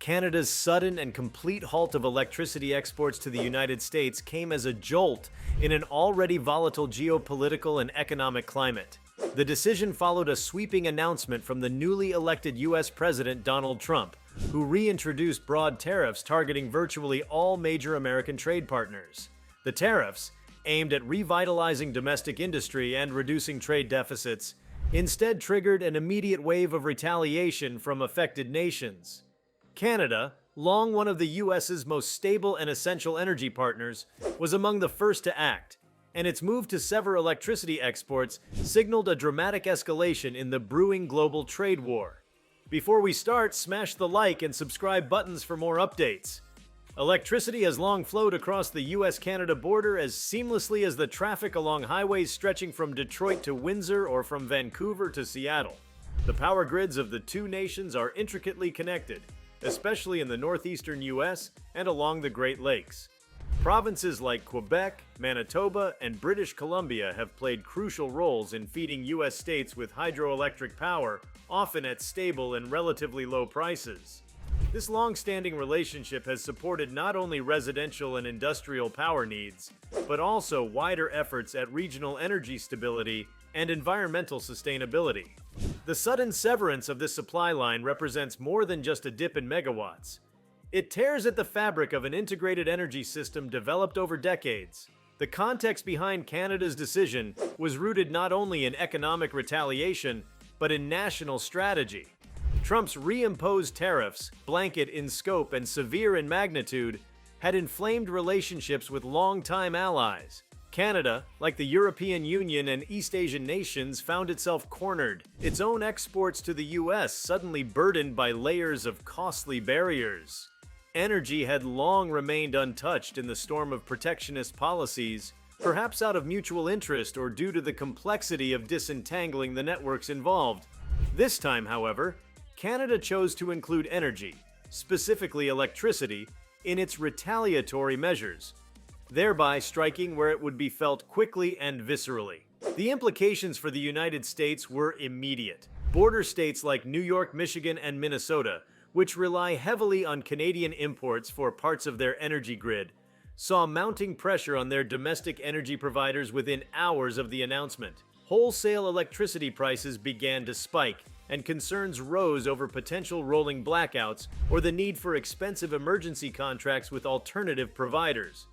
Canada's sudden and complete halt of electricity exports to the United States came as a jolt in an already volatile geopolitical and economic climate. The decision followed a sweeping announcement from the newly elected U.S. President Donald Trump, who reintroduced broad tariffs targeting virtually all major American trade partners. The tariffs, aimed at revitalizing domestic industry and reducing trade deficits, instead triggered an immediate wave of retaliation from affected nations. Canada, long one of the U.S.'s most stable and essential energy partners, was among the first to act, and its move to sever electricity exports signaled a dramatic escalation in the brewing global trade war. Before we start, smash the like and subscribe buttons for more updates. Electricity has long flowed across the US-Canada border as seamlessly as the traffic along highways stretching from Detroit to Windsor or from Vancouver to Seattle. The power grids of the two nations are intricately connected, especially in the northeastern US and along the Great Lakes. Provinces like Quebec, Manitoba, and British Columbia have played crucial roles in feeding US states with hydroelectric power, often at stable and relatively low prices. This long-standing relationship has supported not only residential and industrial power needs, but also wider efforts at regional energy stability and environmental sustainability. The sudden severance of this supply line represents more than just a dip in megawatts. It tears at the fabric of an integrated energy system developed over decades. The context behind Canada's decision was rooted not only in economic retaliation, but in national strategy. Trump's reimposed tariffs, blanket in scope and severe in magnitude, had inflamed relationships with longtime allies. Canada, like the European Union and East Asian nations, found itself cornered, its own exports to the US suddenly burdened by layers of costly barriers. Energy had long remained untouched in the storm of protectionist policies, perhaps out of mutual interest or due to the complexity of disentangling the networks involved. This time, however, Canada chose to include energy, specifically electricity, in its retaliatory measures, thereby striking where it would be felt quickly and viscerally. The implications for the United States were immediate. Border states like New York, Michigan, and Minnesota, which rely heavily on Canadian imports for parts of their energy grid, saw mounting pressure on their domestic energy providers within hours of the announcement. Wholesale electricity prices began to spike, and concerns rose over potential rolling blackouts or the need for expensive emergency contracts with alternative providers.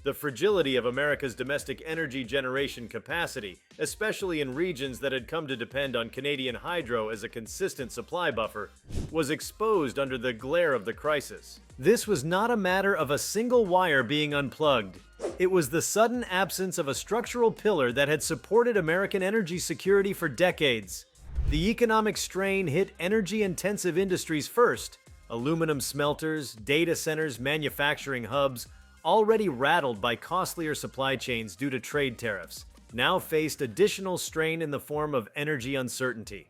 The fragility of America's domestic energy generation capacity, especially in regions that had come to depend on Canadian hydro as a consistent supply buffer, was exposed under the glare of the crisis. This was not a matter of a single wire being unplugged. It was the sudden absence of a structural pillar that had supported American energy security for decades. The economic strain hit energy-intensive industries first. Aluminum smelters, data centers, manufacturing hubs, already rattled by costlier supply chains due to trade tariffs, now faced additional strain in the form of energy uncertainty.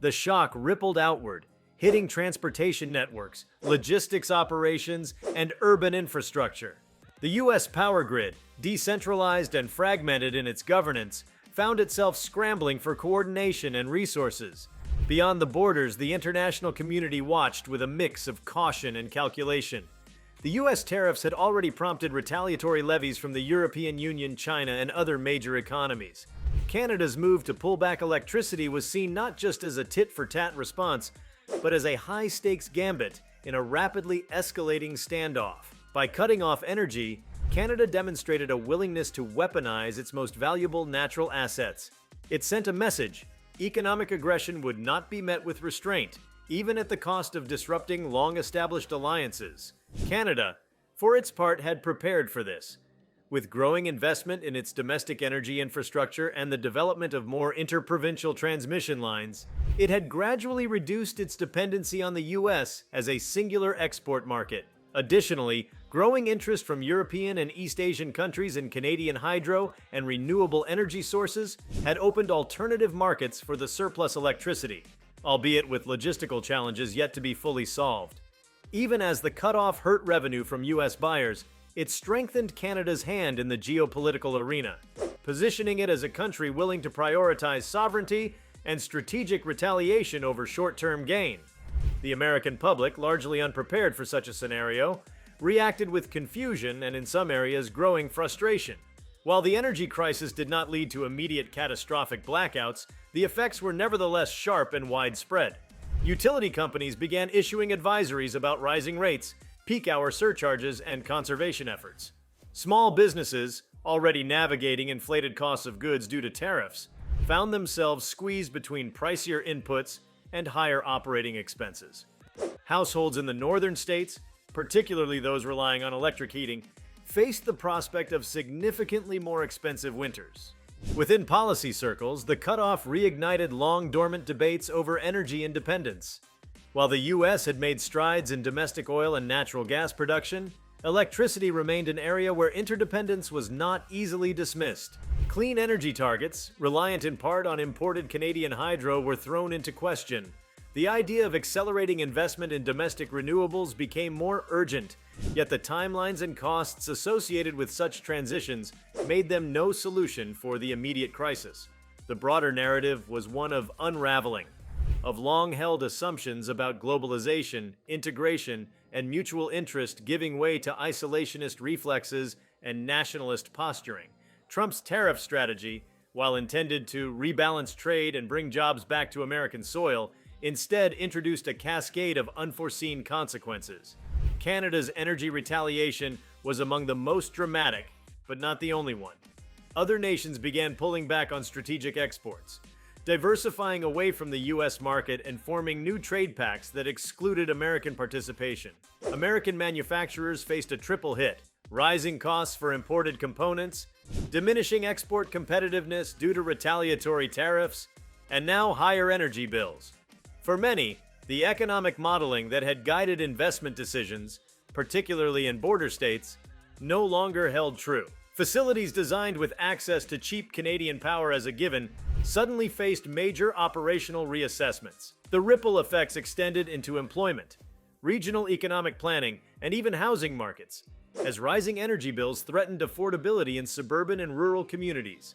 The shock rippled outward, hitting transportation networks, logistics operations, and urban infrastructure. The U.S. power grid, decentralized and fragmented in its governance, found itself scrambling for coordination and resources. Beyond the borders, the international community watched with a mix of caution and calculation. The U.S. tariffs had already prompted retaliatory levies from the European Union, China, and other major economies. Canada's move to pull back electricity was seen not just as a tit-for-tat response, but as a high-stakes gambit in a rapidly escalating standoff. By cutting off energy, Canada demonstrated a willingness to weaponize its most valuable natural assets. It sent a message: economic aggression would not be met with restraint, even at the cost of disrupting long-established alliances. Canada, for its part, had prepared for this. With growing investment in its domestic energy infrastructure and the development of more interprovincial transmission lines, it had gradually reduced its dependency on the U.S. as a singular export market. Additionally, growing interest from European and East Asian countries in Canadian hydro and renewable energy sources had opened alternative markets for the surplus electricity, albeit with logistical challenges yet to be fully solved. Even as the cutoff hurt revenue from U.S. buyers, it strengthened Canada's hand in the geopolitical arena, positioning it as a country willing to prioritize sovereignty and strategic retaliation over short-term gain. The American public, largely unprepared for such a scenario, reacted with confusion and, in some areas, growing frustration. While the energy crisis did not lead to immediate catastrophic blackouts, the effects were nevertheless sharp and widespread. Utility companies began issuing advisories about rising rates, peak hour surcharges, and conservation efforts. Small businesses, already navigating inflated costs of goods due to tariffs, found themselves squeezed between pricier inputs and higher operating expenses. Households in the northern states, particularly those relying on electric heating, faced the prospect of significantly more expensive winters. Within policy circles, the cutoff reignited long-dormant debates over energy independence. While the U.S. had made strides in domestic oil and natural gas production, electricity remained an area where interdependence was not easily dismissed. Clean energy targets, reliant in part on imported Canadian hydro, were thrown into question. The idea of accelerating investment in domestic renewables became more urgent, yet the timelines and costs associated with such transitions made them no solution for the immediate crisis. The broader narrative was one of unraveling, of long-held assumptions about globalization, integration, and mutual interest giving way to isolationist reflexes and nationalist posturing. Trump's tariff strategy, while intended to rebalance trade and bring jobs back to American soil, instead introduced a cascade of unforeseen consequences. Canada's energy retaliation was among the most dramatic, but not the only one. Other nations began pulling back on strategic exports, diversifying away from the U.S. market and forming new trade pacts that excluded American participation. American manufacturers faced a triple hit: rising costs for imported components, diminishing export competitiveness due to retaliatory tariffs, and now higher energy bills. For many, the economic modeling that had guided investment decisions, particularly in border states, no longer held true. Facilities designed with access to cheap Canadian power as a given suddenly faced major operational reassessments. The ripple effects extended into employment, regional economic planning, and even housing markets, as rising energy bills threatened affordability in suburban and rural communities.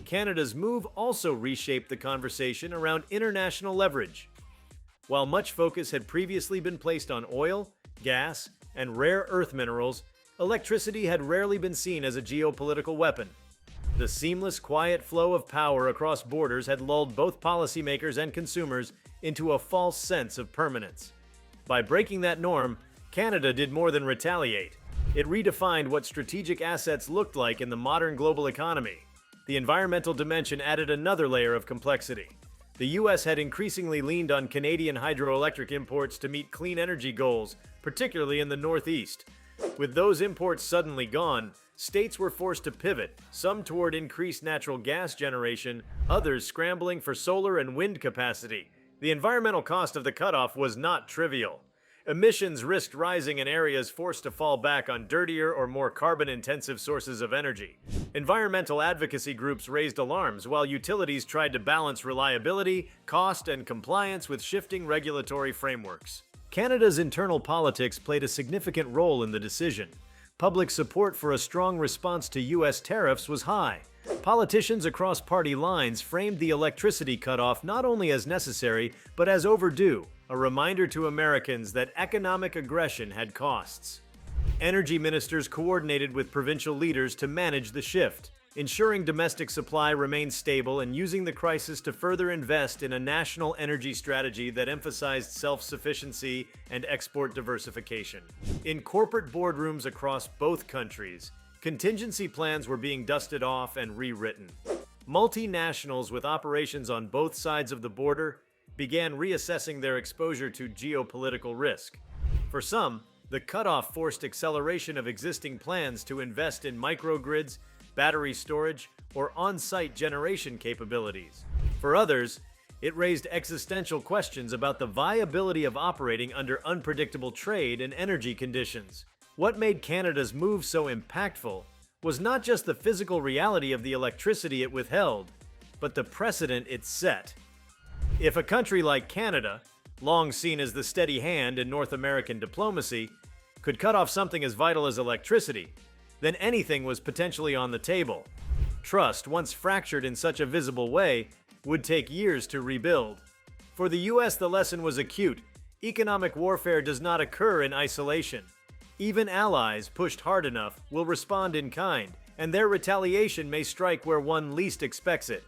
Canada's move also reshaped the conversation around international leverage. While much focus had previously been placed on oil, gas, and rare earth minerals, electricity had rarely been seen as a geopolitical weapon. The seamless, quiet flow of power across borders had lulled both policymakers and consumers into a false sense of permanence. By breaking that norm, Canada did more than retaliate. It redefined what strategic assets looked like in the modern global economy. The environmental dimension added another layer of complexity. The U.S. had increasingly leaned on Canadian hydroelectric imports to meet clean energy goals, particularly in the Northeast. With those imports suddenly gone, states were forced to pivot, some toward increased natural gas generation, others scrambling for solar and wind capacity. The environmental cost of the cutoff was not trivial. Emissions risked rising in areas forced to fall back on dirtier or more carbon-intensive sources of energy. Environmental advocacy groups raised alarms while utilities tried to balance reliability, cost, and compliance with shifting regulatory frameworks. Canada's internal politics played a significant role in the decision. Public support for a strong response to U.S. tariffs was high. Politicians across party lines framed the electricity cutoff not only as necessary, but as overdue, a reminder to Americans that economic aggression had costs. Energy ministers coordinated with provincial leaders to manage the shift, ensuring domestic supply remained stable and using the crisis to further invest in a national energy strategy that emphasized self-sufficiency and export diversification. In corporate boardrooms across both countries, contingency plans were being dusted off and rewritten. Multinationals with operations on both sides of the border began reassessing their exposure to geopolitical risk. For some, the cutoff forced acceleration of existing plans to invest in microgrids, battery storage, or on-site generation capabilities. For others, it raised existential questions about the viability of operating under unpredictable trade and energy conditions. What made Canada's move so impactful was not just the physical reality of the electricity it withheld, but the precedent it set. If a country like Canada, long seen as the steady hand in North American diplomacy, could cut off something as vital as electricity, then anything was potentially on the table. Trust, once fractured in such a visible way, would take years to rebuild. For the U.S., the lesson was acute. Economic warfare does not occur in isolation. Even allies pushed hard enough will respond in kind, and their retaliation may strike where one least expects it.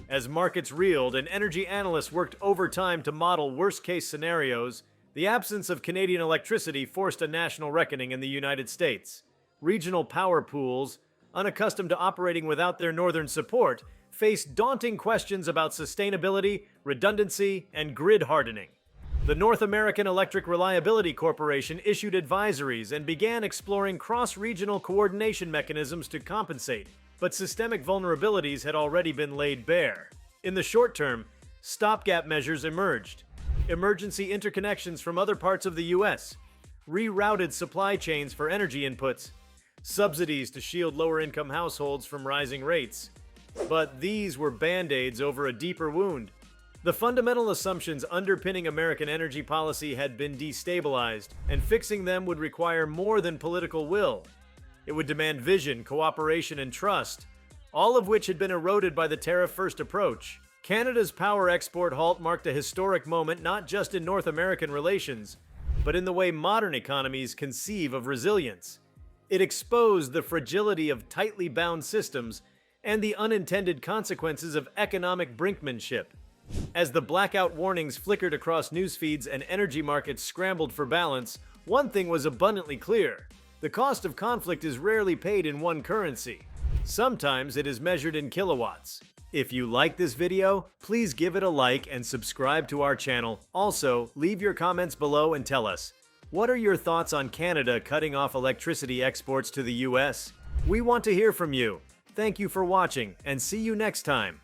As markets reeled and energy analysts worked overtime to model worst-case scenarios, the absence of Canadian electricity forced a national reckoning in the United States. Regional power pools, unaccustomed to operating without their northern support, faced daunting questions about sustainability, redundancy, and grid hardening. The North American Electric Reliability Corporation issued advisories and began exploring cross-regional coordination mechanisms to compensate, but systemic vulnerabilities had already been laid bare. In the short term, stopgap measures emerged. Emergency interconnections from other parts of the U.S., rerouted supply chains for energy inputs, subsidies to shield lower-income households from rising rates. But these were band-aids over a deeper wound. The fundamental assumptions underpinning American energy policy had been destabilized, and fixing them would require more than political will. It would demand vision, cooperation, and trust, all of which had been eroded by the tariff-first approach. Canada's power export halt marked a historic moment not just in North American relations, but in the way modern economies conceive of resilience. It exposed the fragility of tightly bound systems and the unintended consequences of economic brinkmanship. As the blackout warnings flickered across news feeds and energy markets scrambled for balance, one thing was abundantly clear. The cost of conflict is rarely paid in one currency. Sometimes it is measured in kilowatts. If you like this video, please give it a like and subscribe to our channel. Also, leave your comments below and tell us, what are your thoughts on Canada cutting off electricity exports to the US? We want to hear from you. Thank you for watching, and see you next time.